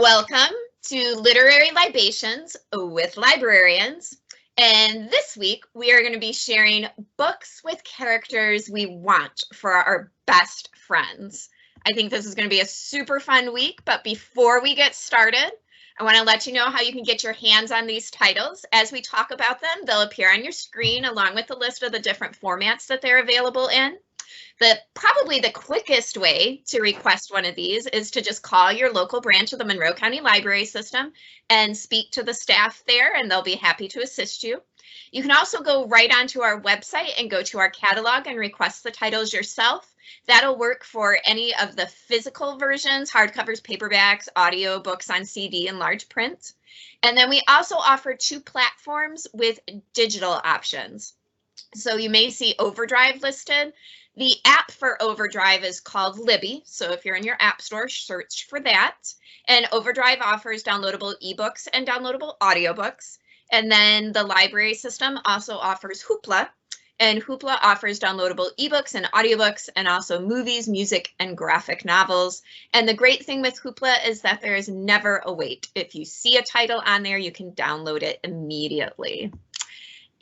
Welcome to Literary Libations with Librarians. And this week we are going to be sharing books with characters we want for our best friends. I think this is going to be a super fun week, but before we get started, I want to let you know how you can get your hands on these titles. As we talk about them, they'll appear on your screen along with the list of the different formats that they're available in. Probably the quickest way to request one of these is to just call your local branch of the Monroe County Library System and speak to the staff there, and they'll be happy to assist you. You can also go right onto our website and go to our catalog and request the titles yourself. That'll work for any of the physical versions, hardcovers, paperbacks, audio books on CD, and large print. And then we also offer 2 platforms with digital options. So you may see Overdrive listed. The app for Overdrive is called Libby, so if you're in your app store, search for that. And Overdrive offers downloadable ebooks and downloadable audiobooks. And then the library system also offers Hoopla, and Hoopla offers downloadable ebooks and audiobooks and also movies, music, and graphic novels. And the great thing with Hoopla is that there is never a wait. If you see a title on there, you can download it immediately.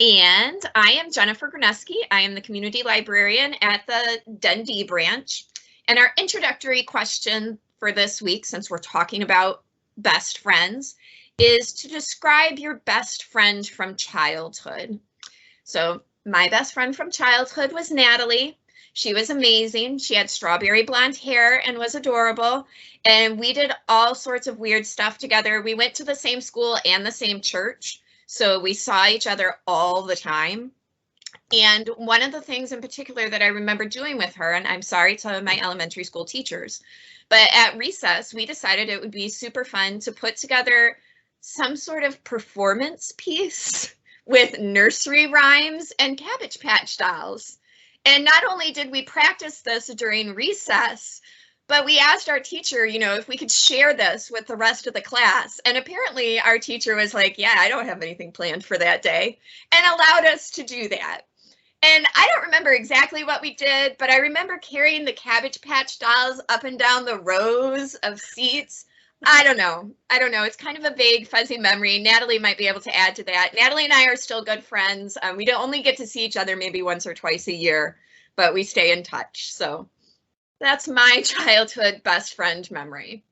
And I am Jennifer Graneski. I am the community librarian at the Dundee branch. And our introductory question for this week, since we're talking about best friends, is to describe your best friend from childhood. So my best friend from childhood was Natalie. She was amazing. She had strawberry blonde hair and was adorable. And we did all sorts of weird stuff together. We went to the same school and the same church. So we saw each other all the time. And one of the things in particular that I remember doing with her, and I'm sorry to my elementary school teachers, but at recess, we decided it would be super fun to put together some sort of performance piece with nursery rhymes and Cabbage Patch dolls. And not only did we practice this during recess, but we asked our teacher, if we could share this with the rest of the class. And apparently our teacher was like, yeah, I don't have anything planned for that day, and allowed us to do that. And I don't remember exactly what we did, but I remember carrying the Cabbage Patch dolls up and down the rows of seats. I don't know. It's kind of a vague, fuzzy memory. Natalie might be able to add to that. Natalie and I are still good friends. We don't only get to see each other maybe once or twice a year, but we stay in touch. So that's my childhood best friend memory.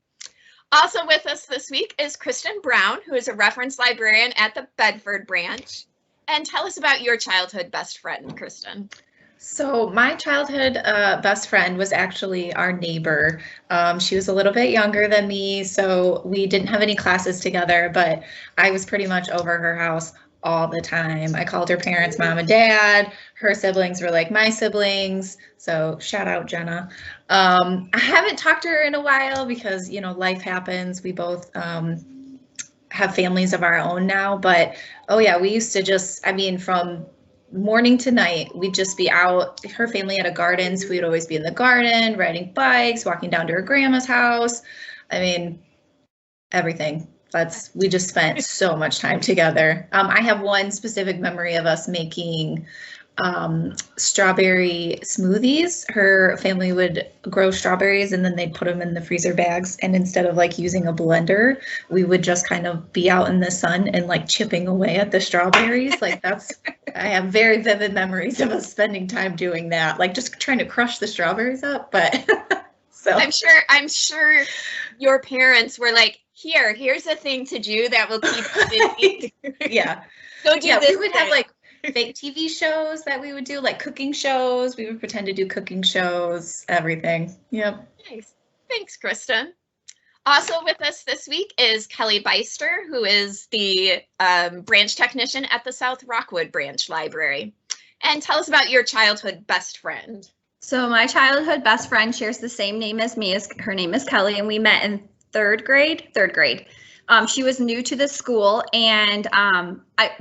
Also with us this week is Kristen Brown, who is a reference librarian at the Bedford branch. And tell us about your childhood best friend, Kristen. So my childhood best friend was actually our neighbor. She was a little bit younger than me, so we didn't have any classes together, but I was pretty much over her house all the time. I called her parents mom and dad. Her siblings were like my siblings. So shout out Jenna. I haven't talked to her in a while because, life happens. We both have families of our own now. But, oh yeah, we used to just, from morning to night, we'd just be out. Her family had a garden, so we'd always be in the garden, riding bikes, walking down to her grandma's house. Everything. We just spent so much time together. I have one specific memory of us making strawberry smoothies. Her family would grow strawberries and then they'd put them in the freezer bags. And instead of using a blender, we would just kind of be out in the sun and chipping away at the strawberries. I have very vivid memories of us spending time doing that, just trying to crush the strawberries up. But so I'm sure your parents were like, here's a thing to do that will keep you busy. Yeah. Go do this. We would have fake TV shows that we would do, cooking shows. We would pretend to do cooking shows, everything. Yep. Nice. Thanks, Kristen. Also with us this week is Kelly Beister, who is the branch technician at the South Rockwood Branch Library. And tell us about your childhood best friend. So my childhood best friend shares the same name as me. Her name is Kelly, and we met in third grade. She was new to the school, and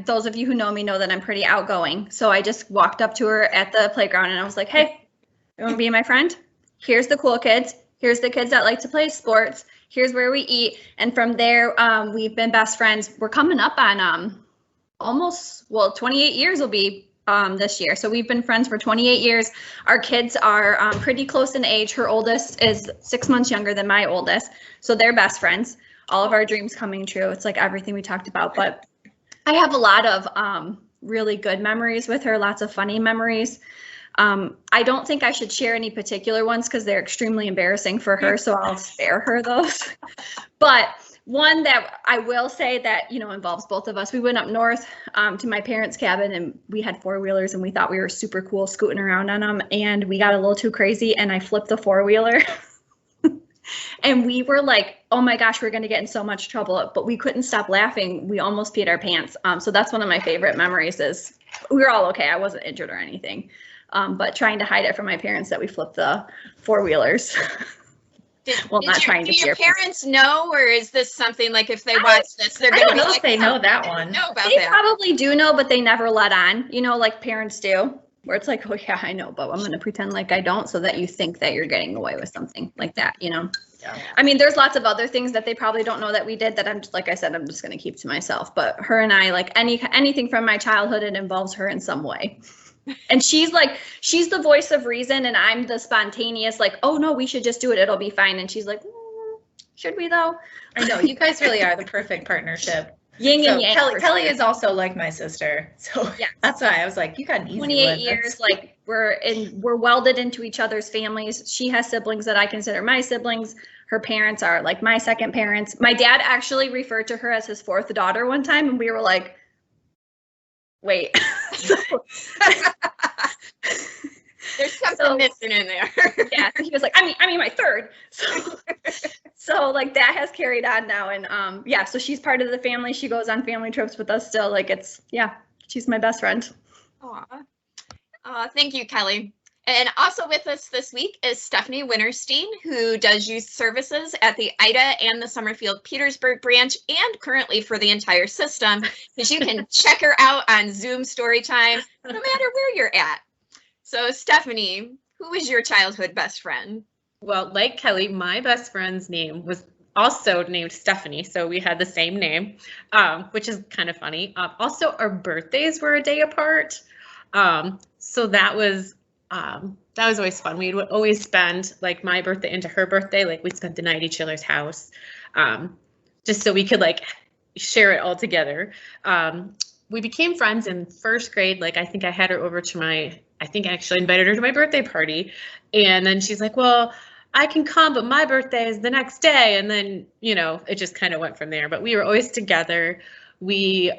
those of you who know me know that I'm pretty outgoing. So I just walked up to her at the playground and I was like, hey, you want to be my friend? Here's the cool kids. Here's the kids that like to play sports. Here's where we eat. And from there, we've been best friends. We're coming up on 28 years will be this year. So we've been friends for 28 years. Our kids are pretty close in age. Her oldest is 6 months younger than my oldest. So they're best friends. all of our dreams coming true. It's like everything we talked about, but I have a lot of really good memories with her, lots of funny memories. I don't think I should share any particular ones because they're extremely embarrassing for her, so I'll spare her those. But one that I will say that, you know, involves both of us. We went up north to my parents' cabin, and we had four-wheelers, and we thought we were super cool scooting around on them, and we got a little too crazy, and I flipped the four-wheeler. And we were like, oh my gosh, we're going to get in so much trouble, but we couldn't stop laughing. We almost peed our pants. So that's one of my favorite memories. Is we were all okay. I wasn't injured or anything, but trying to hide it from my parents that we flipped the four-wheelers. Do your parents know, or is this something like if they watch this, they're going to be like, if they know that one. Know about they that. probably do know, but they never let on, you know, like parents do, where it's like, oh yeah, I know, but I'm going to pretend like I don't, so that you think that you're getting away with something like that, you know? Yeah. I mean, there's lots of other things that they probably don't know that we did that I'm just, like I said, I'm just going to keep to myself. But her and I, like anything from my childhood, it involves her in some way. And she's the voice of reason, and I'm the spontaneous, like, oh no, we should just do it. It'll be fine. And she's like, should we though? I know, you guys really are the perfect partnership. Yin and yang. Kelly is also like my sister, so yeah, that's why I was like, you got an easy 28 one. years, like we're welded into each other's families. She has siblings that I consider my siblings. Her parents are like my second parents. My dad actually referred to her as his fourth daughter one time, and we were like, wait. There's something missing in there. Yeah, he was like, I mean my third. So like that has carried on now, and yeah, so she's part of the family. She goes on family trips with us still. Like she's my best friend. Aw, thank you, Kelly. And also with us this week is Stephanie Winterstein, who does youth services at the Ida and the Summerfield Petersburg branch, and currently for the entire system, because you can check her out on Zoom Storytime, no matter where you're at. So Stephanie, who was your childhood best friend? Well, like Kelly, my best friend's name was also named Stephanie, so we had the same name, which is kind of funny. Also, our birthdays were a day apart, so that was always fun. We would always spend like my birthday into her birthday, like we'd spend the night at each other's house, just so we could like share it all together. We became friends in first grade. Like I think I had her over to I think I actually invited her to my birthday party, and then she's like, well, I can come, but my birthday is the next day. And then, you know, it just kind of went from there. But we were always together. We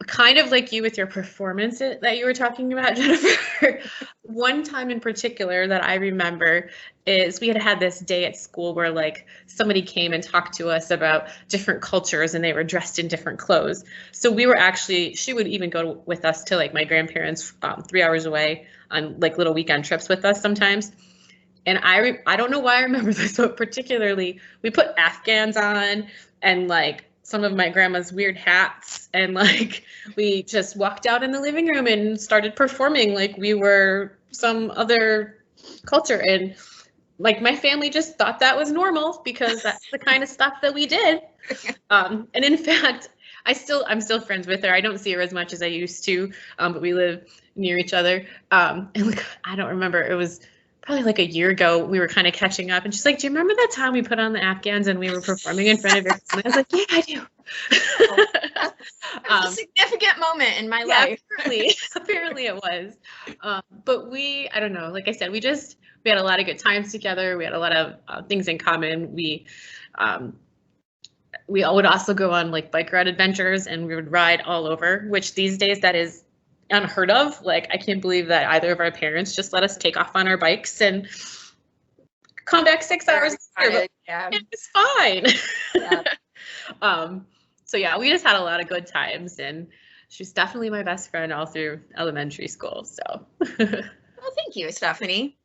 kind of like you with your performance that you were talking about, Jennifer. One time in particular that I remember is we had this day at school where like somebody came and talked to us about different cultures, and they were dressed in different clothes. So we were she would even go with us to like my grandparents 3 hours away on like little weekend trips with us sometimes. And I don't know why I remember this, but particularly we put Afghans on and like some of my grandma's weird hats, and like we just walked out in the living room and started performing like we were some other culture, and like my family just thought that was normal because that's the kind of stuff that we did. And in fact, I'm still friends with her. I don't see her as much as I used to, but we live near each other. And like I don't remember, it was probably like a year ago, we were kind of catching up, and she's like, do you remember that time we put on the Afghans and we were performing in front of your family? I was like, yeah, I do. That was a significant moment in my life. Apparently it was. But I don't know, like I said, we had a lot of good times together. We had a lot of things in common. We would also go on like bike ride adventures, and we would ride all over, which these days that is unheard of. Like I can't believe that either of our parents just let us take off on our bikes and come back 6 hours later. Yeah, it's fine. Yeah. So yeah, we just had a lot of good times, and she's definitely my best friend all through elementary school. So well, thank you, Stephanie.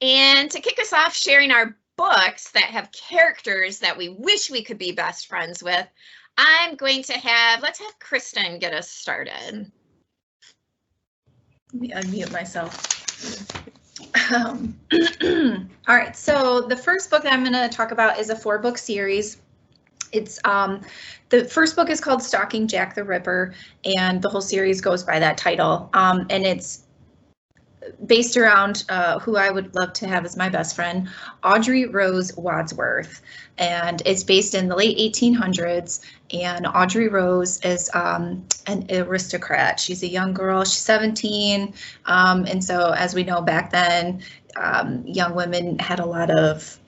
And to kick us off, sharing our books that have characters that we wish we could be best friends with, I'm going to let's have Kristen get us started. Let me unmute myself. All right, so the first book that I'm going to talk about is a 4-book series. It's the first book is called Stalking Jack the Ripper, and the whole series goes by that title. And it's based around who I would love to have as my best friend, Audrey Rose Wadsworth. And it's based in the late 1800s. And Audrey Rose is an aristocrat. She's a young girl. She's 17. And so, as we know, back then, young women had a lot of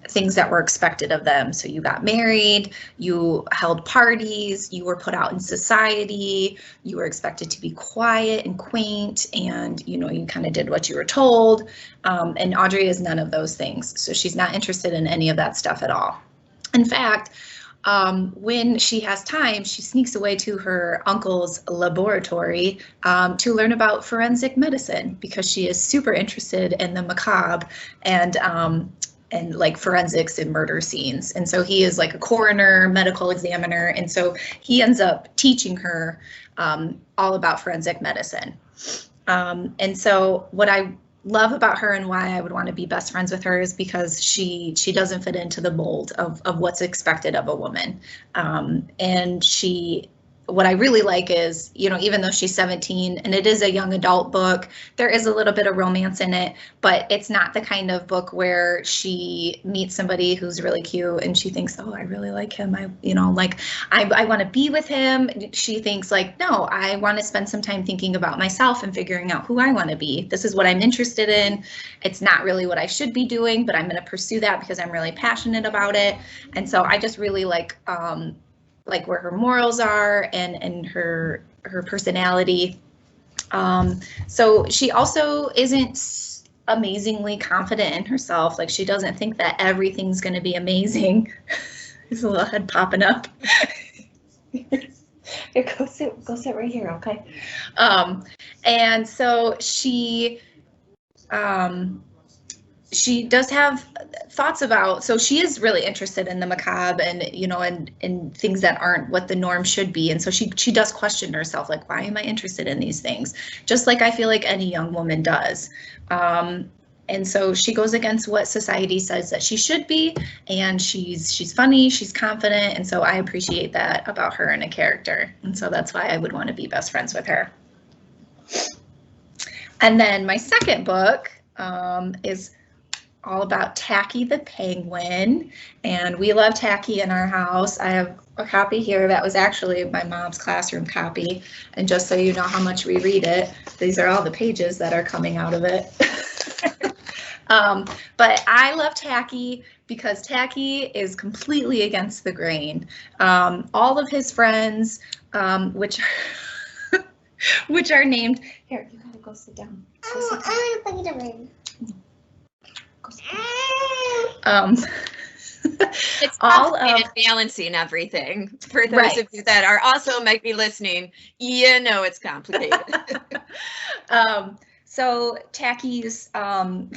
things that were expected of them. So you got married, you held parties, you were put out in society, you were expected to be quiet and quaint, and you kind of did what you were told. And Audrey is none of those things. So she's not interested in any of that stuff at all. In fact, when she has time, she sneaks away to her uncle's laboratory to learn about forensic medicine, because she is super interested in the macabre and like forensics and murder scenes. And so he is like a coroner, medical examiner. And so he ends up teaching her all about forensic medicine. And so what I love about her and why I would want to be best friends with her is because she doesn't fit into the mold of what's expected of a woman. And what I really like is, even though she's 17 and it is a young adult book, there is a little bit of romance in it, but it's not the kind of book where she meets somebody who's really cute and she thinks, oh, I really like him. I want to be with him. She thinks like, no, I want to spend some time thinking about myself and figuring out who I want to be. This is what I'm interested in. It's not really what I should be doing, but I'm going to pursue that because I'm really passionate about it. And so I just really like where her morals are and her personality. So she also isn't amazingly confident in herself. Like, she doesn't think that everything's going to be amazing. There's a little head popping up. Here, go sit right here, okay? And so she does have thoughts about, so she is really interested in the macabre and, and things that aren't what the norm should be. And so she does question herself, like, why am I interested in these things? Just like I feel like any young woman does. And so she goes against what society says that she should be, and she's funny, she's confident, and so I appreciate that about her and a character. And so that's why I would want to be best friends with her. And then my second book is all about Tacky the Penguin, and we love Tacky in our house. I have a copy here that was actually my mom's classroom copy, and just so you know how much we read it, these are all the pages that are coming out of it. But I love Tacky because Tacky is completely against the grain. All of his friends, which are named, here, you gotta go sit down. Go sit down. It's all balancing everything. For those of you that are also might be listening, it's complicated. So Tacky's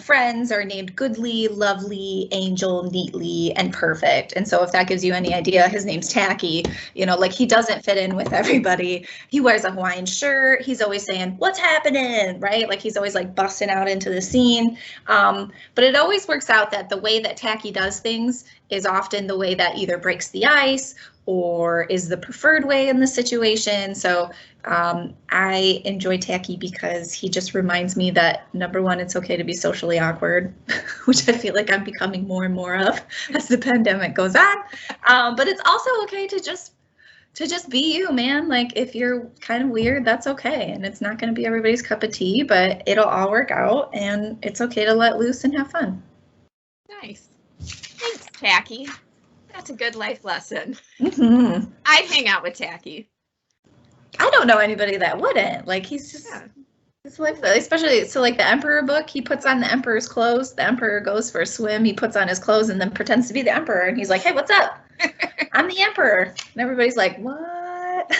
friends are named Goodly, Lovely, Angel, Neatly, and Perfect. And so if that gives you any idea, his name's Tacky. Like, he doesn't fit in with everybody. He wears a Hawaiian shirt. He's always saying, what's happening, right? Like, he's always like busting out into the scene. But it always works out that the way that Tacky does things is often the way that either breaks the ice or is the preferred way in the situation. So I enjoy Tacky because he just reminds me that, number one, it's okay to be socially awkward, which I feel like I'm becoming more and more of as the pandemic goes on. But it's also okay to just be you, man. Like, if you're kind of weird, that's okay. And it's not going to be everybody's cup of tea, but it'll all work out, and it's okay to let loose and have fun. Nice. Thanks, Tacky. That's a good life lesson. Mm-hmm. I'd hang out with Tacky. I don't know anybody that wouldn't. Like, he's just, his life, especially, so like the Emperor book, he puts on the Emperor's clothes. The Emperor goes for a swim. He puts on his clothes and then pretends to be the Emperor. And he's like, hey, what's up? I'm the Emperor. And everybody's like, what?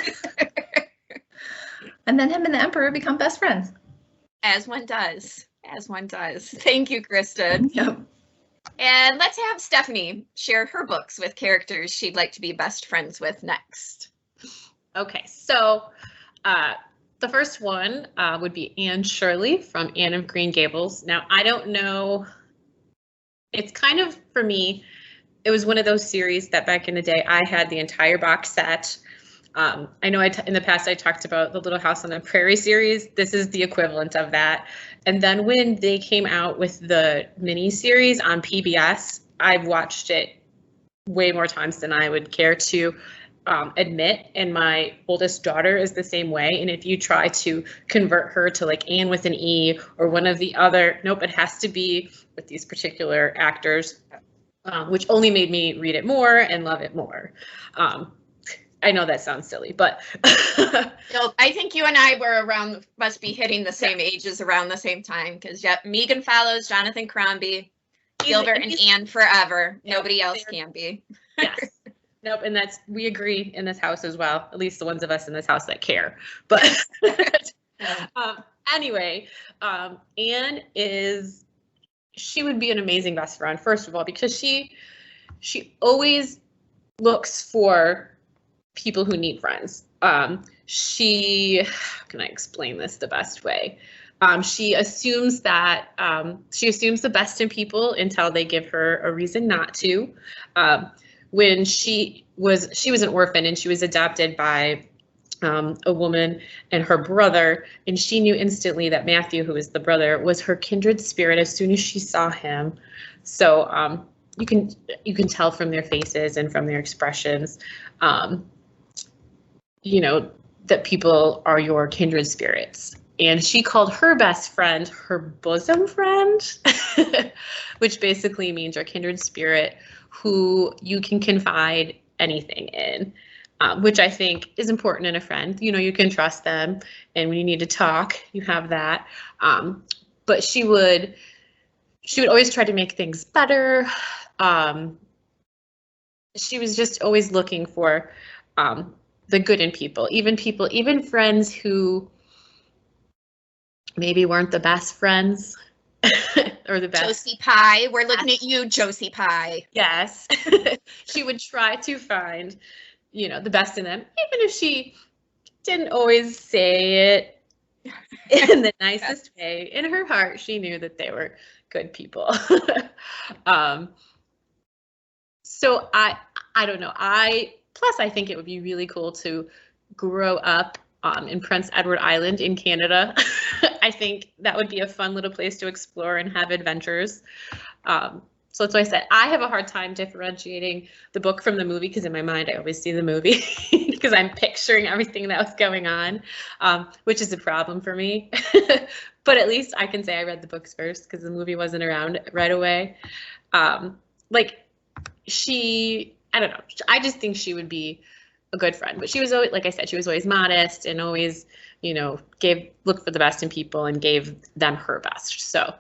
And then him and the Emperor become best friends. As one does. Thank you, Kristen. Yep. And let's have Stephanie share her books with characters she'd like to be best friends with next. Okay, so the first one would be Anne Shirley from Anne of Green Gables. Now, I don't know, it's kind of, for me, it was one of those series that back in the day I had the entire box set. I know in the past I talked about the Little House on the Prairie series. This is the equivalent of that. And then when they came out with the mini series on PBS, I've watched it way more times than I would care to admit, and my oldest daughter is the same way. And if you try to convert her to like Anne with an E or one of the other, nope, it has to be with these particular actors, which only made me read it more and love it more. I know that sounds silly, but No, I think you and I were around, must be hitting the same ages around the same time, because yep, Megan follows Jonathan Crombie, Gilbert and Anne forever. Nobody else can be. Yes. Nope, and we agree in this house as well, at least the ones of us in this house that care. But anyway, Anne she would be an amazing best friend, first of all, because she always looks for people who need friends. How can I explain this the best way? She assumes the best in people until they give her a reason not to. When she was an orphan and she was adopted by a woman and her brother, and she knew instantly that Matthew, who is the brother, was her kindred spirit as soon as she saw him. So you can tell from their faces and from their expressions, that people are your kindred spirits. And she called her best friend her bosom friend, which basically means your kindred spirit who you can confide anything in, which I think is important in a friend. You can trust them, and when you need to talk, you have that. But she would always try to make things better. She was just always looking for the good in people, even friends who maybe weren't the best friends or the best. Josie Pye, we're looking at you, Josie Pye. Yes. She would try to find, the best in them, even if she didn't always say it in the nicest way. In her heart, she knew that they were good people. So I don't know. Plus I think it would be really cool to grow up in Prince Edward Island in Canada. I think that would be a fun little place to explore and have adventures. So that's why I said I have a hard time differentiating the book from the movie, because in my mind I always see the movie because I'm picturing everything that was going on, which is a problem for me. But at least I can say I read the books first because the movie wasn't around right away. I don't know. I just think she would be a good friend, but she was always, like I said, she was always modest and always, looked for the best in people and gave them her best. So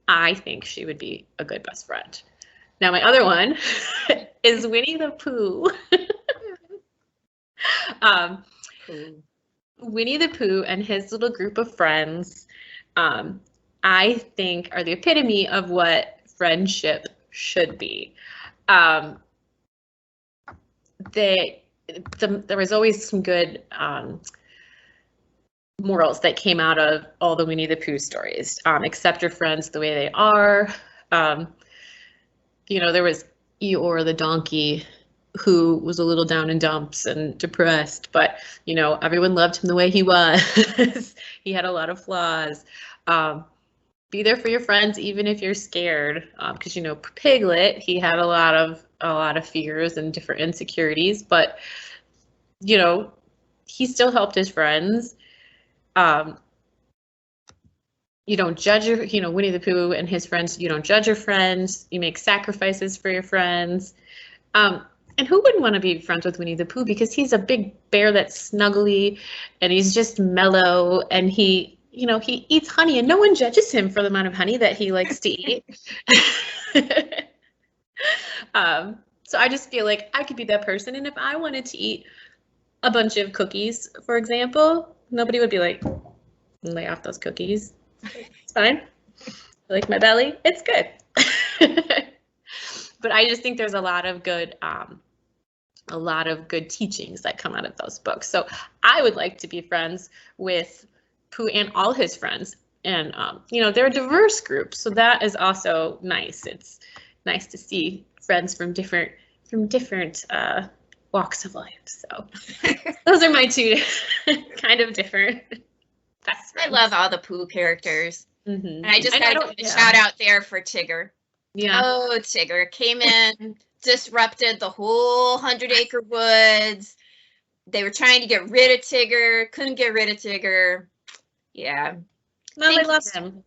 I think she would be a good best friend. Now, my other one is Winnie the Pooh. Winnie the Pooh and his little group of friends, I think, are the epitome of what friendship should be. There was always some good morals that came out of all the Winnie the Pooh stories. Accept your friends the way they are. There was Eeyore the donkey, who was a little down in dumps and depressed, but everyone loved him the way he was. He had a lot of flaws. Be there for your friends even if you're scared, because Piglet, he had a lot of fears and different insecurities, but he still helped his friends. You don't judge Winnie the Pooh and his friends, you don't judge your friends, you make sacrifices for your friends. And who wouldn't want to be friends with Winnie the Pooh, because he's a big bear that's snuggly and he's just mellow, and he eats honey and no one judges him for the amount of honey that he likes to eat. So I just feel like I could be that person, and if I wanted to eat a bunch of cookies, for example, nobody would be like, lay off those cookies. It's fine. I like my belly. It's good. But I just think there's a lot of good teachings that come out of those books. So I would like to be friends with Pooh and all his friends. And, they're a diverse group, so that is also nice. It's nice to see friends from different walks of life. So those are my two kind of different best I friends. love all the Pooh characters. Mm-hmm. And I just got to give a shout out there for Tigger. Yeah. Oh, Tigger came in, disrupted the whole 100-acre woods. They were trying to get rid of Tigger, couldn't get rid of Tigger. Yeah. No, they love him.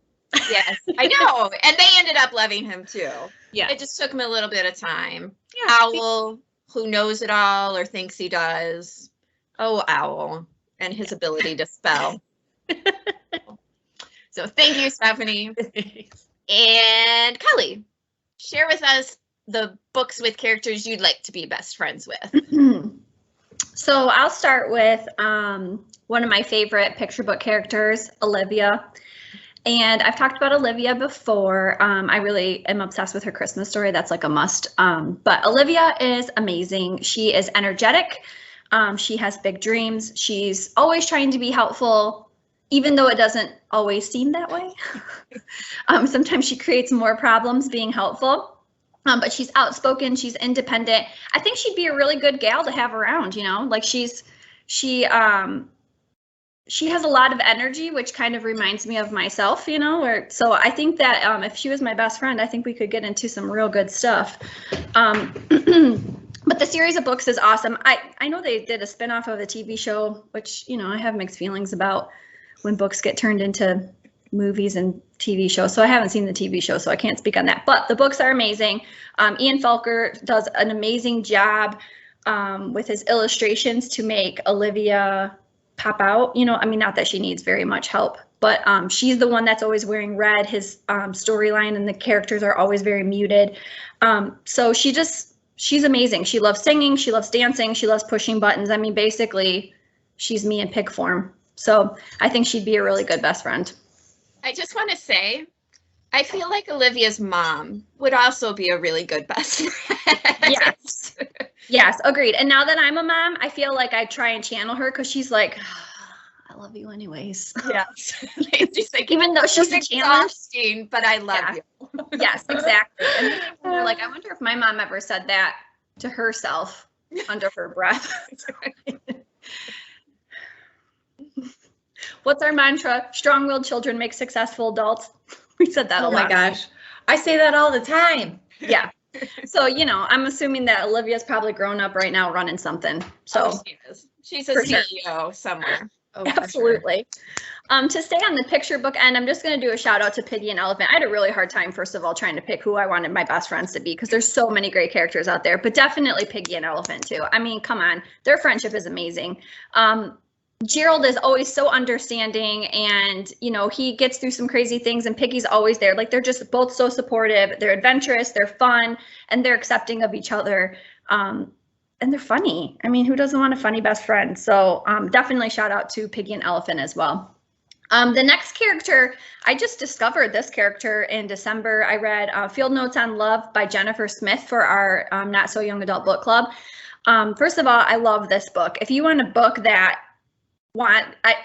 Yes, I know. And they ended up loving him too. Yeah. It just took him a little bit of time. Yeah. Owl, who knows it all or thinks he does. Oh, Owl, and his ability to spell. So thank you, Stephanie. And Kelly, share with us the books with characters you'd like to be best friends with. So I'll start with one of my favorite picture book characters, Olivia. And I've talked about Olivia before. I really am obsessed with her Christmas story. That's like a must. But Olivia is amazing. She is energetic. She has big dreams. She's always trying to be helpful, even though it doesn't always seem that way. Sometimes she creates more problems being helpful. But she's outspoken. She's independent. I think she'd be a really good gal to have around. You know, like she has a lot of energy, which kind of reminds me of myself, you know, so I think that if she was my best friend, I think we could get into some real good stuff. But the series of books is awesome. I know they did a spinoff of a TV show, which, you know, I have mixed feelings about when books get turned into movies and TV shows. So I haven't seen the TV show, so I can't speak on that. But the books are amazing. Ian Felker does an amazing job with his illustrations to make Olivia pop out, you know. I mean, not that she needs very much help, but she's the one that's always wearing red. His storyline and the characters are always very muted. So she's amazing. She loves singing, she loves dancing, she loves pushing buttons. I mean, basically, she's me in pig form. So I think she'd be a really good best friend. I just want to say, I feel like Olivia's mom would also be a really good best friend. Yes. Yes, agreed. And now that I'm a mom, I feel like I try and channel her because she's like, I love you anyways. Yes. She's like, Even though she's a challenge. exhausting, but I love you. Yes, exactly. And then I wonder, like, I wonder if my mom ever said that to herself under her breath. What's our mantra? Strong-willed children make successful adults. We said that a lot. Oh my gosh. I say that all the time. Yeah. So, you know, I'm assuming that Olivia's probably grown up right now running something. So she is. She's a For CEO sure. somewhere. Oh, for sure. absolutely. To stay on the picture book end, I'm just going to do a shout out to Piggy and Elephant. I had a really hard time, first of all, trying to pick who I wanted my best friends to be because there's so many great characters out there, but definitely Piggy and Elephant too. I mean, come on, their friendship is amazing. Gerald is always so understanding and, you know, he gets through some crazy things and Piggy's always there. Like, they're just both so supportive. They're adventurous, they're fun, and they're accepting of each other. And they're funny. I mean, who doesn't want a funny best friend? So definitely shout out to Piggy and Elephant as well. The next character, I just discovered this character in December. I read Field Notes on Love by Jennifer Smith for our Not So Young Adult Book Club. First of all, I love this book. If you want a book that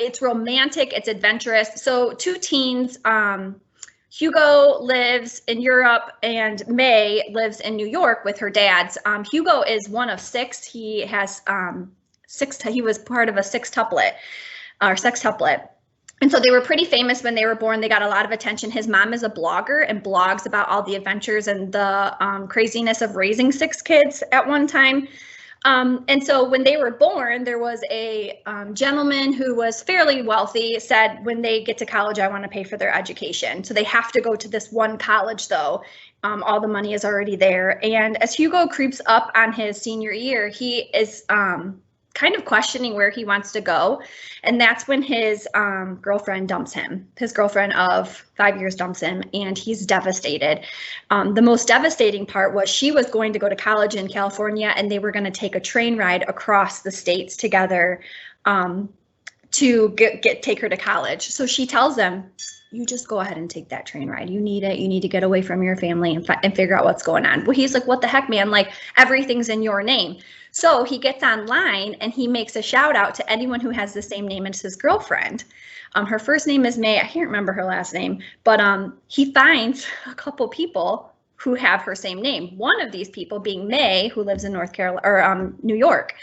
it's romantic, it's adventurous. So two teens, Hugo lives in Europe and May lives in New York with her dads. Hugo is one of six. He has he was part of a sextuplet. And so they were pretty famous when they were born. They got a lot of attention. His mom is a blogger and blogs about all the adventures and the craziness of raising 6 kids at one time. And so when they were born, there was a gentleman who was fairly wealthy, said, when they get to college, I want to pay for their education. So they have to go to this one college, though. All the money is already there. And as Hugo creeps up on his senior year, he is kind of questioning where he wants to go. And that's when his girlfriend dumps him. His girlfriend of 5 years dumps him, and he's devastated. The most devastating part was she was going to go to college in California, and they were going to take a train ride across the states together to take her to college. So she tells him, you just go ahead and take that train ride. You need it. You need to get away from your family and figure out what's going on. Well, he's like, what the heck, man? Like, everything's in your name. So he gets online and he makes a shout out to anyone who has the same name as his girlfriend. Her first name is May. I can't remember her last name, but he finds a couple people who have her same name. One of these people being May, who lives in North Carolina or New York.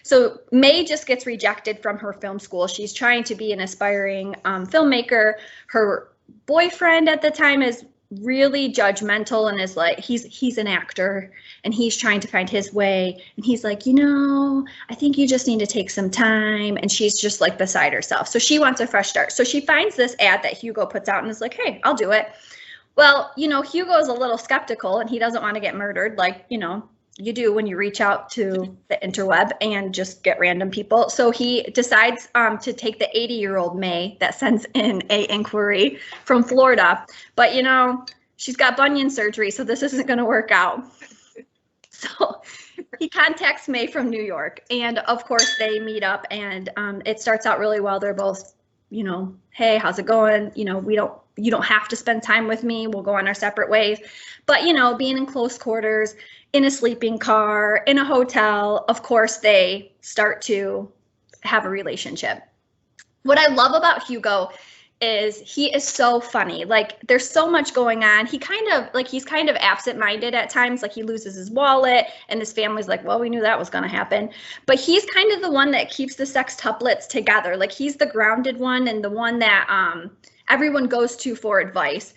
So May just gets rejected from her film school. She's trying to be an aspiring filmmaker. Her boyfriend at the time is really judgmental and is like, he's an actor and he's trying to find his way. And he's like, I think you just need to take some time. And she's just like beside herself. So she wants a fresh start. So she finds this ad that Hugo puts out and is like, hey, I'll do it. Well, Hugo's a little skeptical and he doesn't want to get murdered like, you do when you reach out to the interweb and just get random people. So he decides to take the 80-year-old May that sends in a inquiry from Florida. But, she's got bunion surgery, so this isn't going to work out. So he contacts May from New York. And, of course, they meet up and it starts out really well. They're both, hey, how's it going? You don't have to spend time with me. We'll go on our separate ways. But, being in close quarters, in a sleeping car, in a hotel, of course, they start to have a relationship. What I love about Hugo is he is so funny. Like, there's so much going on. He's kind of absent-minded at times. Like, he loses his wallet and his family's like, well, we knew that was going to happen. But he's kind of the one that keeps the sextuplets together. Like, he's the grounded one and the one that everyone goes to for advice.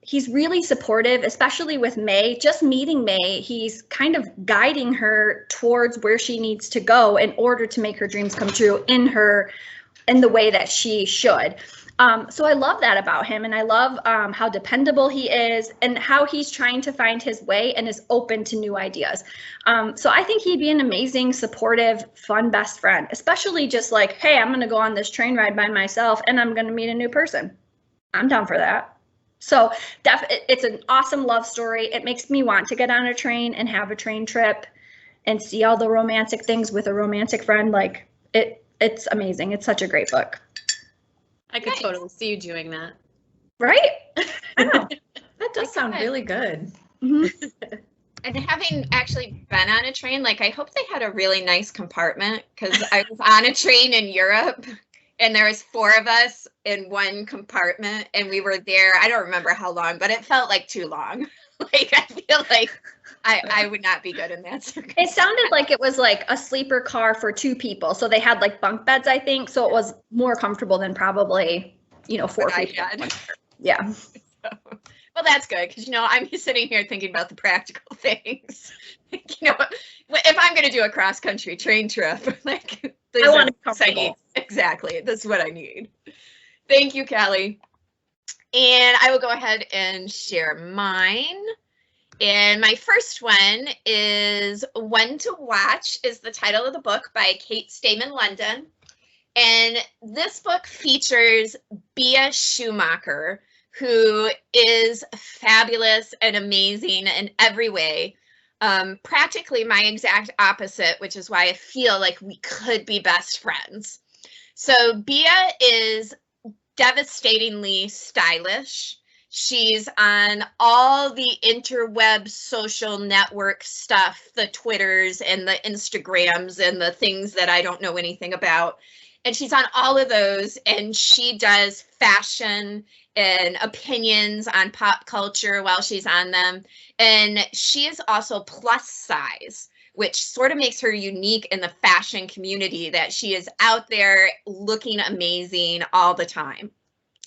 He's really supportive, especially with May. Just meeting May, he's kind of guiding her towards where she needs to go in order to make her dreams come true in the way that she should. So I love that about him, and I love how dependable he is and how he's trying to find his way and is open to new ideas. So I think he'd be an amazing, supportive, fun best friend, especially just like, hey, I'm going to go on this train ride by myself and I'm going to meet a new person. I'm down for that. So it's an awesome love story. It makes me want to get on a train and have a train trip and see all the romantic things with a romantic friend. Like, it's amazing. It's such a great book. I could totally see you doing that. Right? I know. That does sound really good. Mm-hmm. And having actually been on a train, like, I hope they had a really nice compartment, because I was on a train in Europe and there was 4 of us in one compartment and we were there. I don't remember how long, but it felt like too long. Like, I feel like I would not be good in that circumstance. It sounded like it was like a sleeper car for 2 people. So they had like bunk beds, I think. So it was more comfortable than probably, 4 people. Yeah. Well, that's good, because, I'm sitting here thinking about the practical things. If I'm going to do a cross-country train trip, like, I want to be comfortable. Exactly. That's what I need. Thank you, Callie. And I will go ahead and share mine. And my first one is When to Watch is the title of the book by Kate Stayman London. And this book features Bea Schumacher, who is fabulous and amazing in every way. Practically my exact opposite, which is why I feel like we could be best friends. So Bea is devastatingly stylish. She's on all the interweb social network stuff, the Twitters and the Instagrams and the things that I don't know anything about. And she's on all of those, and she does fashion and opinions on pop culture while she's on them. And she is also plus size, which sort of makes her unique in the fashion community, that she is out there looking amazing all the time.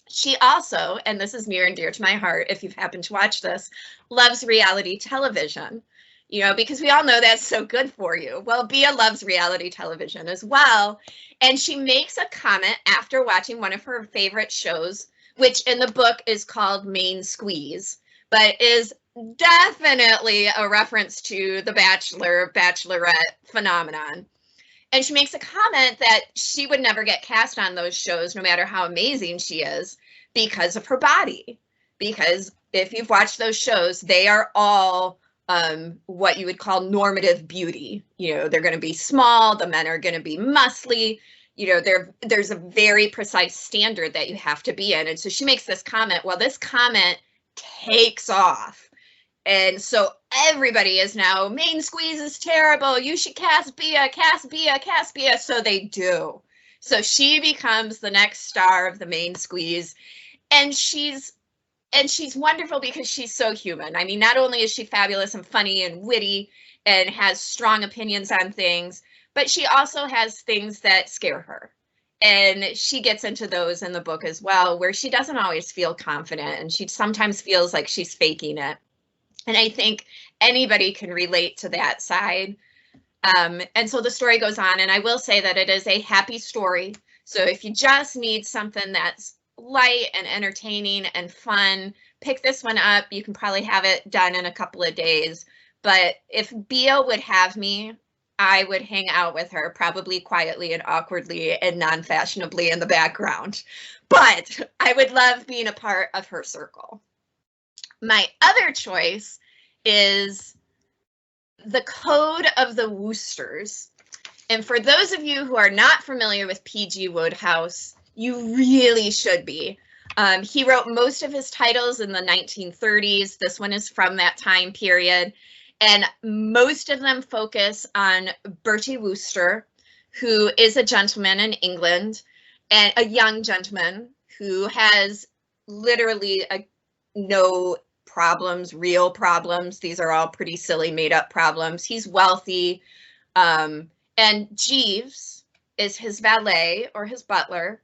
She also, and this is near and dear to my heart if you've happened to watch this, loves reality television, because we all know that's so good for you. Well, Bea loves reality television as well. And she makes a comment after watching one of her favorite shows, which in the book is called Main Squeeze, but is definitely a reference to the Bachelor, Bachelorette phenomenon. And she makes a comment that she would never get cast on those shows, no matter how amazing she is, because of her body. Because if you've watched those shows, they are all what you would call normative beauty. They're going to be small. The men are going to be muscly. There's a very precise standard that you have to be in. And so she makes this comment. Well, this comment takes off. And so everybody is now, Main Squeeze is terrible. You should cast Bea, cast Bea, cast Bea. So they do. So she becomes the next star of the Main Squeeze. And she's And she's wonderful because she's so human. I mean, not only is she fabulous and funny and witty and has strong opinions on things, but she also has things that scare her. And she gets into those in the book as well, where she doesn't always feel confident and she sometimes feels like she's faking it. And I think anybody can relate to that side. And so the story goes on, and I will say that it is a happy story. So if you just need something that's light and entertaining and fun, pick this one up. You can probably have it done in a couple of days. But if Bea would have me, I would hang out with her, probably quietly and awkwardly and non-fashionably in the background. But I would love being a part of her circle. My other choice is The Code of the Woosters. And for those of you who are not familiar with P.G. Wodehouse, you really should be. He wrote most of his titles in the 1930s. This one is from that time period. And most of them focus on Bertie Wooster, who is a gentleman in England, and a young gentleman who has literally no problems, real problems. These are all pretty silly, made up problems. He's wealthy. And Jeeves is his valet or his butler.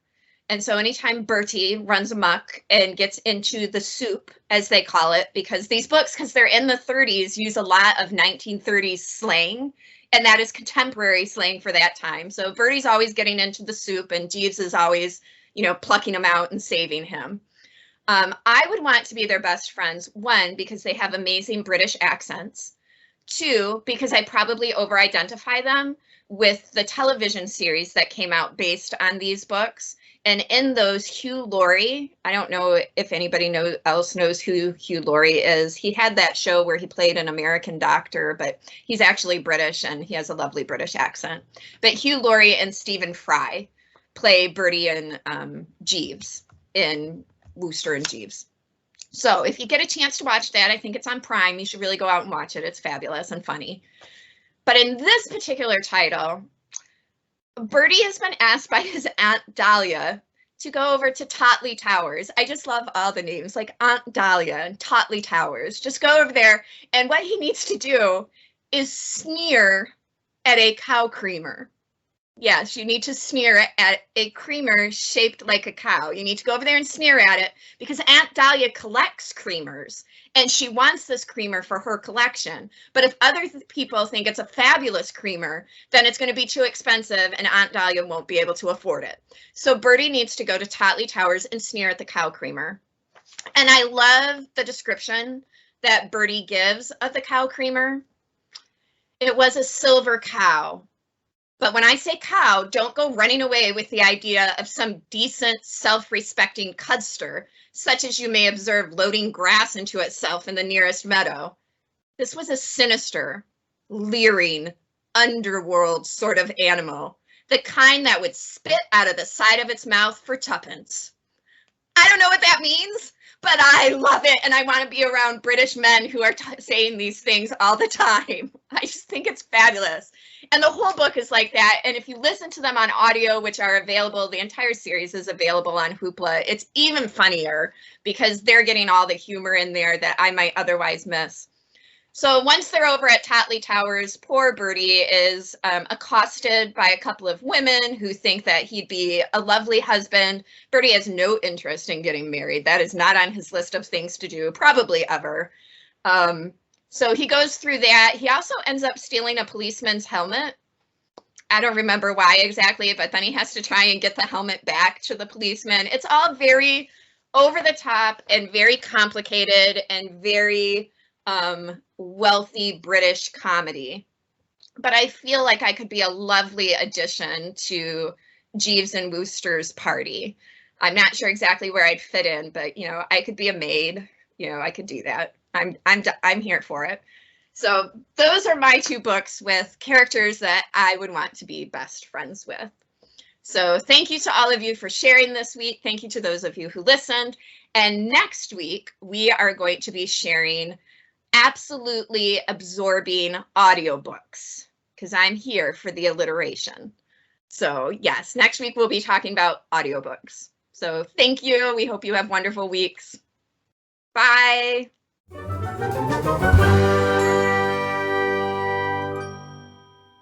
And so anytime Bertie runs amok and gets into the soup, as they call it, because these books, because they're in the 30s, use a lot of 1930s slang, and that is contemporary slang for that time. So Bertie's always getting into the soup, and Jeeves is always, you know, plucking him out and saving him. I would want to be their best friends, one, because they have amazing British accents, two, because I probably over-identify them with the television series that came out based on these books. And in those, Hugh Laurie, I don't know if anybody else knows who Hugh Laurie is. He had that show where he played an American doctor, but he's actually British and he has a lovely British accent. But Hugh Laurie and Stephen Fry play Bertie and Jeeves in Wooster and Jeeves. So if you get a chance to watch that, I think it's on Prime. You should really go out and watch it. It's fabulous and funny. But in this particular title, Bertie has been asked by his Aunt Dahlia to go over to Totley Towers. I just love all the names, like Aunt Dahlia and Totley Towers. Just go over there, and what he needs to do is sneer at a cow creamer. Yes, you need to sneer at a creamer shaped like a cow. You need to go over there and sneer at it because Aunt Dahlia collects creamers and she wants this creamer for her collection. But if other people think it's a fabulous creamer, then it's going to be too expensive and Aunt Dahlia won't be able to afford it. So Bertie needs to go to Totley Towers and sneer at the cow creamer. And I love the description that Bertie gives of the cow creamer. It was a silver cow. But when I say cow, don't go running away with the idea of some decent, self-respecting cudster, such as you may observe loading grass into itself in the nearest meadow. This was a sinister, leering, underworld sort of animal, the kind that would spit out of the side of its mouth for tuppence. I don't know what that means, but I love it, and I want to be around British men who are saying these things all the time. I just think it's fabulous. And the whole book is like that, and if you listen to them on audio, which are available, the entire series is available on Hoopla, it's even funnier because they're getting all the humor in there that I might otherwise miss. So once they're over at Totley Towers, poor Bertie is accosted by a couple of women who think that he'd be a lovely husband. Bertie has no interest in getting married. That is not on his list of things to do, probably ever. So he goes through that. He also ends up stealing a policeman's helmet. I don't remember why exactly, but then he has to try and get the helmet back to the policeman. It's all very over the top and very complicated and very wealthy British comedy. But I feel like I could be a lovely addition to Jeeves and Wooster's party. I'm not sure exactly where I'd fit in, but you know, I could be a maid. You know, I could do that. I'm here for it. So those are my two books with characters that I would want to be best friends with. So thank you to all of you for sharing this week. Thank you to those of you who listened. And next week, we are going to be sharing absolutely absorbing audiobooks because I'm here for the alliteration. So yes, next week we'll be talking about audiobooks. So thank you. We hope you have wonderful weeks. Bye.